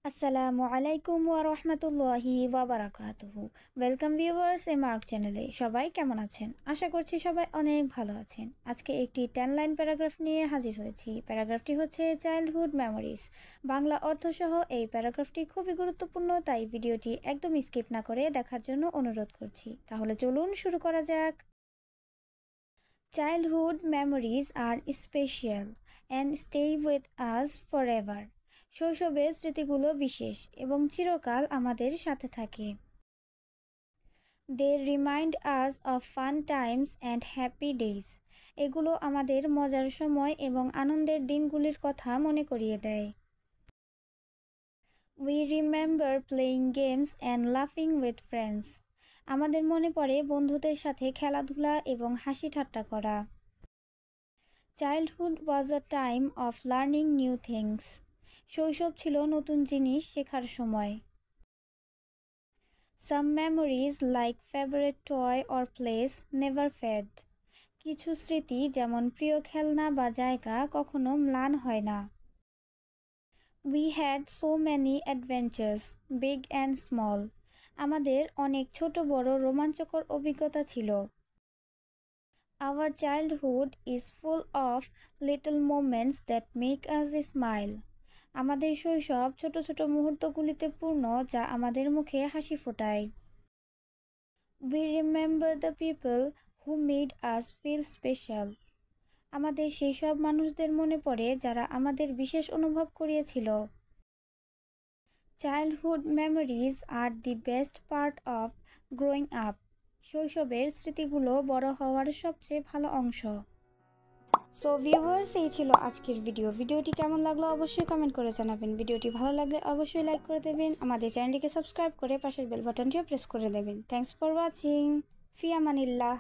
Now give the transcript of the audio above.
আসসালামু আলাইকুম ওয়া রাহমাতুল্লাহি ওয়া বারাকাতুহু। ওয়েলকাম ভিউয়ার্স মার্ক চ্যানেলে। সবাই কেমন আছেন? আশা করছি সবাই অনেক ভালো আছেন। আজকে একটি 10 লাইন প্যারাগ্রাফ নিয়ে হাজির হয়েছি। প্যারাগ্রাফটি হচ্ছে চাইল্ডহুড মেমোরিজ। বাংলা অর্থসহ এই প্যারাগ্রাফটি খুবই গুরুত্বপূর্ণ, তাই ভিডিওটি একদম স্কিপ না করে দেখার জন্য অনুরোধ করছি। তাহলে চলুন শুরু করা যাক। Childhood memories are special and stay with us forever. শৈশবের স্মৃতিগুলো বিশেষ এবং চিরকাল আমাদের সাথে থাকে। They remind us of fun times and happy days. এগুলো আমাদের মজার সময় এবং আনন্দের দিনগুলির কথা মনে করিয়ে দেয়। We remember playing games and laughing with friends. আমাদের মনে পড়ে বন্ধুদের সাথে খেলাধুলা এবং হাসি ঠাট্টা করা। Childhood was a time of learning new things. শৈশব ছিল নতুন জিনিস শেখার সময়। Some memories like favorite toy or place never fade. কিছু স্মৃতি যেমন প্রিয় খেলনা বা জায়গা কখনো ম্লান হয় না। We had so many adventures, big and small. আমাদের অনেক ছোট বড় রোমাঞ্চকর অভিজ্ঞতা ছিল। Our childhood is full of little moments that make us smile. আমাদের শৈশব ছোট ছোট মুহূর্তগুলিতে পূর্ণ যা আমাদের মুখে হাসি ফোটায়। We remember the people who made us feel special. আমাদের সেই সব মানুষদের মনে পড়ে যারা আমাদের বিশেষ অনুভব করিয়েছিল। Childhood memories are the best part of growing up. শৈশবের স্মৃতিগুলো বড় হওয়ার সবচেয়ে ভালো অংশ। সো ভিউয়ার্স, এই ছিল আজকের ভিডিওটি কেমন লাগলো অবশ্যই কমেন্ট করে জানাবেন। ভিডিওটি ভালো লাগলে অবশ্যই লাইক করে দেবেন, আমাদের চ্যানেলটিকে সাবস্ক্রাইব করে পাশের বেল বাটনটিও প্রেস করে দেবেন। Thanks for watching. ফি আমানিল্লাহ।